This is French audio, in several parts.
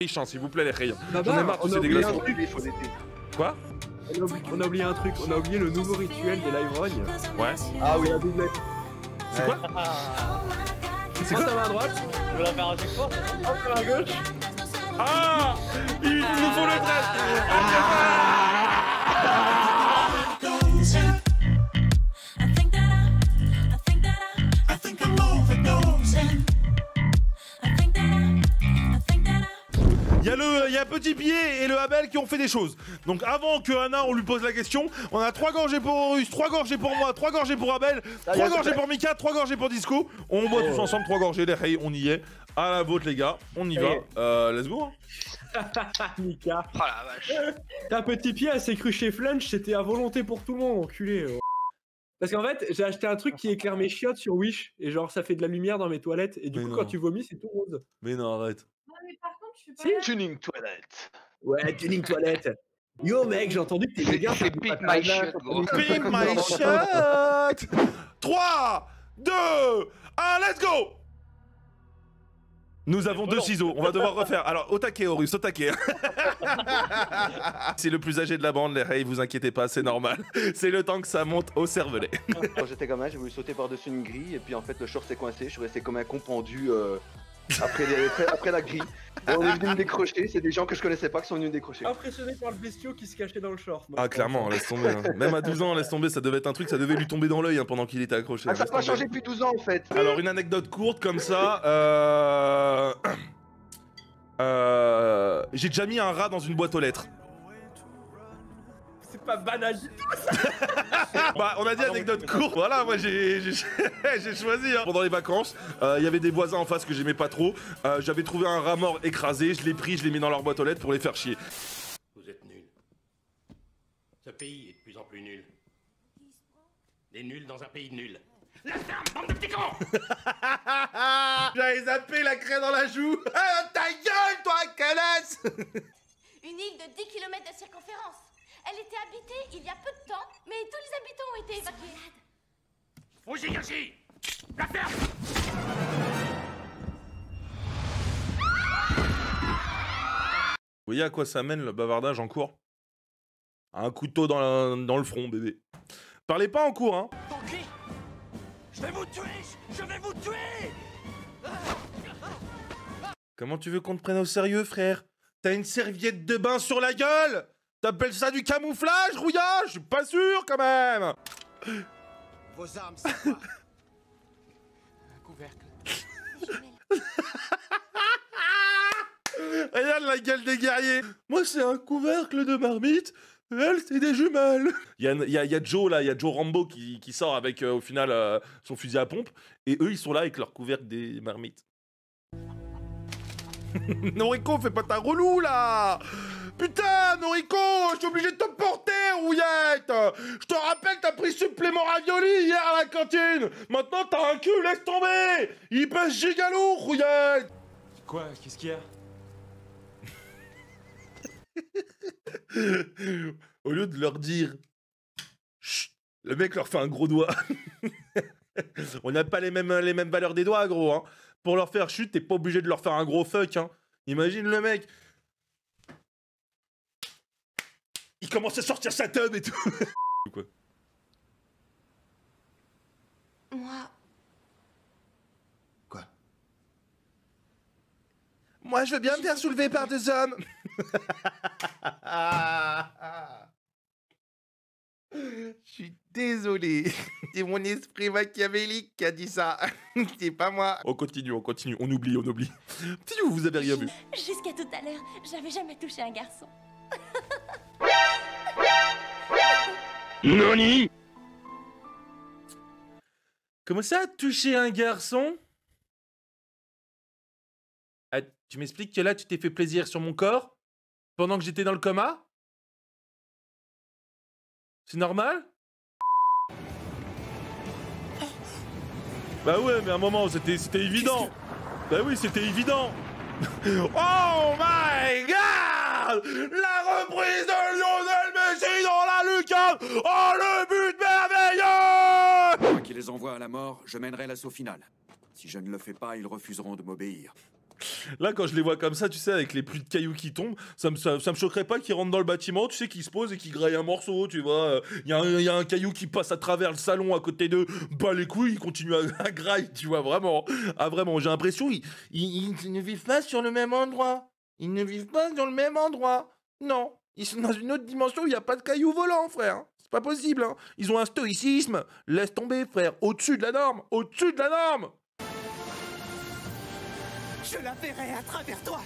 Chance, s'il vous plaît, les rayons. Bah, J'en ai marre, on c'est a des oublié glaçons. un truc. Quoi? On a oublié un truc, on a oublié le nouveau rituel des live rogne. Ouais. Ah oui, la double. C'est quoi? C'est quoi ta main à droite? Je vais la faire à chaque fois. Hop, ta main à gauche. Ah! Il nous faut le dress! Il y a Petit Pied et le Abel qui ont fait des choses. Donc avant que Anna on lui pose la question, on a 3 gorgées pour Horus, 3 gorgées pour moi, 3 gorgées pour Abel, 3 gorgées pour Mika, 3 gorgées pour Disco. On boit tous ensemble 3 gorgées, les hey, on y est. À la vôtre les gars, on y va. Let's go. Mika. Oh la vache. T'as Petit Pied, elle s'est crue chez Flunch, c'était à volonté pour tout le monde, enculé. Parce qu'en fait, j'ai acheté un truc qui éclaire mes chiottes sur Wish, et genre ça fait de la lumière dans mes toilettes, et du coup quand tu vomis c'est tout rose. Mais non, arrête. Non, mais par contre, je suis pas. Si. Tuning toilette. Ouais, tuning toilette. Yo mec, j'ai entendu que t'es méga. C'est Pimp My Shit, gros. Pimp my shot. 3, 2, 1, let's go. Nous avons 2 ciseaux, on va devoir refaire. Alors, au taquet, Horus, au taquet. C'est le plus âgé de la bande, les hey, vous inquiétez pas, c'est normal. C'est le temps que ça monte au cervelet. Quand j'étais gamin, j'ai voulu sauter par-dessus une grille et puis en fait le short s'est coincé, je suis resté comme un con pendu après la grille. Et on est venu me décrocher, c'est des gens que je connaissais pas qui sont venus me décrocher. Impressionné par le bestiau qui se cachait dans le short. Ah, clairement, laisse tomber. Hein. Même à 12 ans, laisse tomber, ça devait être un truc, ça devait lui tomber dans l'œil hein, pendant qu'il était accroché. Ah, ça Laisse n'a pas tomber. changé depuis 12 ans en fait. Alors, une anecdote courte comme ça. J'ai déjà mis un rat dans une boîte aux lettres. C'est pas banal du tout. Bah, on a dit anecdote courte. Voilà, moi j'ai choisi. Hein. Pendant les vacances, il y avait des voisins en face que j'aimais pas trop. J'avais trouvé un rat mort écrasé. Je l'ai pris, je l'ai mis dans leur boîte aux lettres pour les faire chier. Vous êtes nuls. Ce pays est de plus en plus nul. Des nuls dans un pays de nuls. La ferme, bande de petits cons. J'avais zappé la craie dans la joue. Ah, ta gueule, toi, canasse. Une île de 10 km de circonférence. Elle était habitée il y a peu de temps, mais tous les habitants ont été évacués. Fujigashi. La ferme. Vous voyez à quoi ça mène le bavardage en cours? Un couteau dans le front, bébé. Parlez pas en cours, hein. Ok. Je vais vous tuer. Je vais vous tuer. Comment tu veux qu'on te prenne au sérieux, frère? T'as une serviette de bain sur la gueule? T'appelles ça du camouflage, rouillard? Je suis pas sûr, quand même. Vos armes, c'est quoi? Un couvercle. Regarde la gueule des guerriers. Moi, c'est un couvercle de marmite. Elle, c'est des jumelles. Il y a Joe, là, il y a Joe Rambo qui sort avec, au final, son fusil à pompe. Et eux, ils sont là avec leur couvercle des marmites. Noriko, fais pas ta relou, là. Putain, Noriko, je suis obligé de te porter, rouillette. Je te rappelle, t'as pris supplément ravioli hier à la cantine. Maintenant, t'as un cul, laisse tomber. Il pèse giga lourd, rouillette. Quoi? Qu'est-ce qu'il y a? Au lieu de leur dire chut, le mec leur fait un gros doigt. On n'a pas les mêmes valeurs des doigts, gros. Hein. Pour leur faire chute, t'es pas obligé de leur faire un gros fuck. Hein. Imagine le mec. Il commence à sortir sa tub et tout. Quoi? Moi, Quoi? Moi, je veux bien me faire soulever par 2 hommes. Je suis désolé. C'est mon esprit machiavélique qui a dit ça. C'est pas moi. On continue, on oublie. Si vous avez rien vu. jusqu'à tout à l'heure, j'avais jamais touché un garçon. Nani? Comment ça, toucher un garçon? Ah, tu m'expliques que là, tu t'es fait plaisir sur mon corps? Pendant que j'étais dans le coma? C'est normal? Bah ouais, mais à un moment, c'était évident. Bah oui, c'était évident. Oh my god! La reprise de Lionel Messi dans la lucarne! Oh, le but merveilleux! Moi qui les envoie à la mort, je mènerai l'assaut final. Si je ne le fais pas, ils refuseront de m'obéir. Là, quand je les vois comme ça, tu sais, avec les pluies de cailloux qui tombent, ça me choquerait pas qu'ils rentrent dans le bâtiment, tu sais, qu'ils se posent et qu'ils graillent un morceau, tu vois. Il y a un caillou qui passe à travers le salon à côté d'eux, bah les couilles, ils continuent à grailler, tu vois, vraiment. Ah, vraiment, j'ai l'impression ils ne vivent pas sur le même endroit. Ils ne vivent pas dans le même endroit. Non, ils sont dans une autre dimension où il n'y a pas de cailloux volants, frère. C'est pas possible, hein. Ils ont un stoïcisme. Laisse tomber, frère. Au-dessus de la norme. Au-dessus de la norme. Je la verrai à travers toi.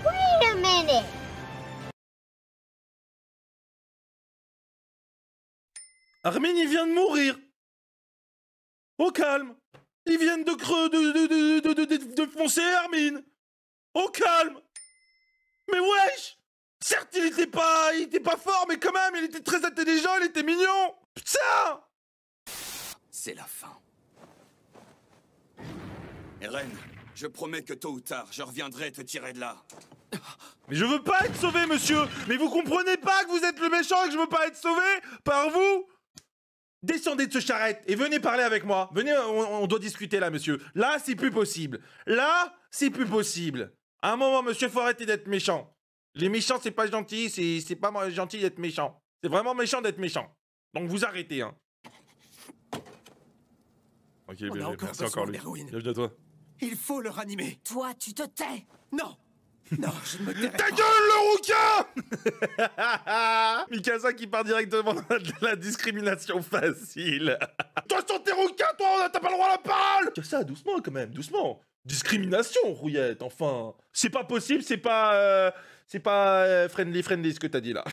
Wait a minute. Armin, il vient de mourir. Au calme. Ils viennent de foncer Armin. Au calme. Mais wesh. Certes, il était pas fort, mais quand même, il était très intelligent, il était mignon. Putain. C'est la fin. Eren, je promets que tôt ou tard, je reviendrai te tirer de là. Mais je veux pas être sauvé, monsieur. Mais vous comprenez pas que vous êtes le méchant et que je veux pas être sauvé par vous? Descendez de ce charrette et venez parler avec moi. Venez, on doit discuter là, monsieur. Là, c'est plus possible. Là, c'est plus possible. À un moment, monsieur, faut arrêter d'être méchant. Les méchants, c'est pas gentil, c'est pas gentil d'être méchant. C'est vraiment méchant d'être méchant. Donc vous arrêtez, hein. Ok, merci encore, lui. Bienvenue à toi. Il faut le ranimer. Toi, tu te tais. Non. Non, je ne me tairai Ta pas. gueule, le rouquin. Mikasa qui part directement dans la discrimination facile. Toi, sur tes rouquins, toi, t'as pas le droit à la parole. Mikasa, doucement quand même, doucement. Discrimination, Rouillette, enfin. C'est pas possible, c'est pas friendly ce que t'as dit là.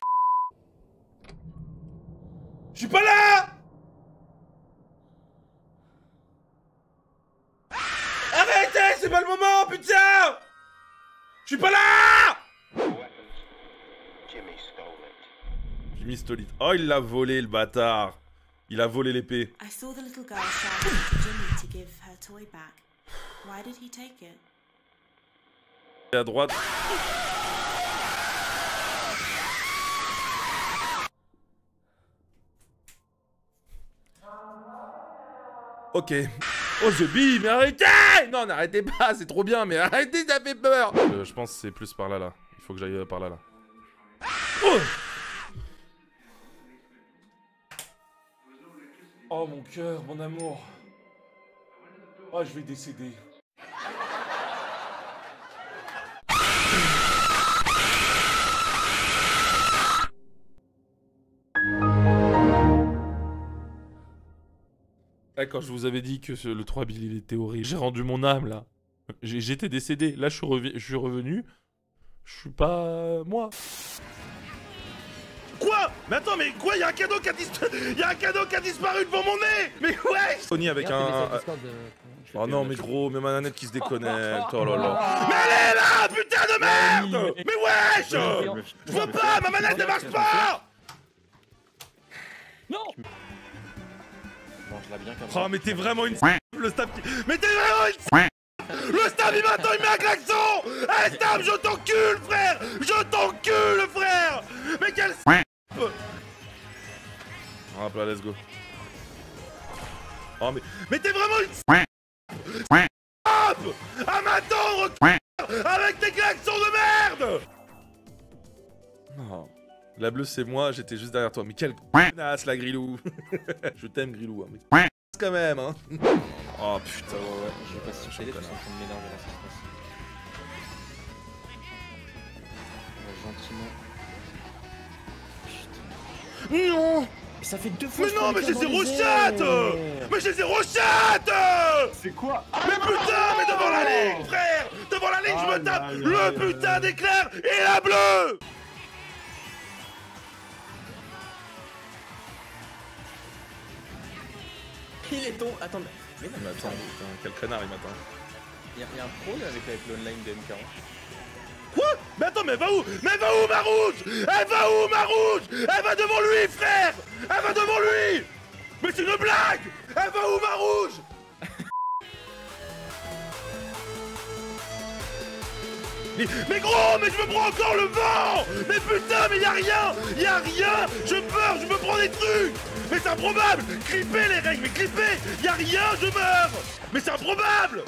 Je suis pas là. Arrêtez, c'est pas le moment, putain. Je suis pas là. Jimmy stole it. Oh, il l'a volé, le bâtard. Il a volé l'épée. I saw the little girl shouting to Jimmy to give her toy back. Why did he take it? Et à droite. Ok. Oh, The Bee, mais arrêtez! Non, n'arrêtez pas, c'est trop bien, mais arrêtez, ça fait peur! Je pense que c'est plus par là, là. Il faut que j'aille par là, là. Oh! Oh, mon cœur, mon amour. Oh, je vais décéder. Là, quand je vous avais dit que le 3 Bill il était horrible, j'ai rendu mon âme là. J'étais décédé. Là, je suis revenu. Je suis pas moi. Quoi? Mais attends, mais quoi? Y'a un cadeau qui a disparu devant mon nez. Mais ouais. Sony avec un. Oh non, mais gros, même un net qui se déconnecte. Oh là là. Mais elle est là, putain de merde. Mais wesh. Je vois pas, ma manette ne marche pas. Non. Mange-la bien comme Oh, mais t'es vraiment une le stab qui... Mais t'es vraiment une le stab il m'attend, il met un klaxon. Allez stab, je t'encule frère. Je t'encule frère. Mais quel hop là, let's go. Oh mais t'es vraiment une hop à m'attendre avec tes klaxons de merde. Non. La bleue c'est moi, j'étais juste derrière toi. Mais quelle connasse la Grilou. Je t'aime Grilou, hein, mais quand même, hein. Oh putain, ouais. Je vais pas sur télé, parce qu'on est en train de m'énerver là, ça se passe. Gentiment. Putain. Non. Et ça fait 2 fois. Mais non, mais j'ai zéro chat. Mais j'ai zéro chat. C'est quoi? Mais putain, mais devant la ligne, frère. Devant la ligne, je me tape le putain d'éclair et la bleue. Il est tombé. Attends, mais non, Mais attends, putain, quel connard il m'attend. il y a un pro là, avec l'online de M40. Quoi? Mais attends, mais elle va où? Mais elle va où ma rouge? Elle va où ma rouge? Elle va devant lui, frère. Elle va devant lui. Mais c'est une blague. Elle va où ma rouge? Mais gros, mais je me prends encore le vent. Mais putain, mais y'a rien. Je meurs, je me prends des trucs. Mais c'est improbable. Clippez les règles, mais clippez. Y'a rien, je meurs. Mais c'est improbable.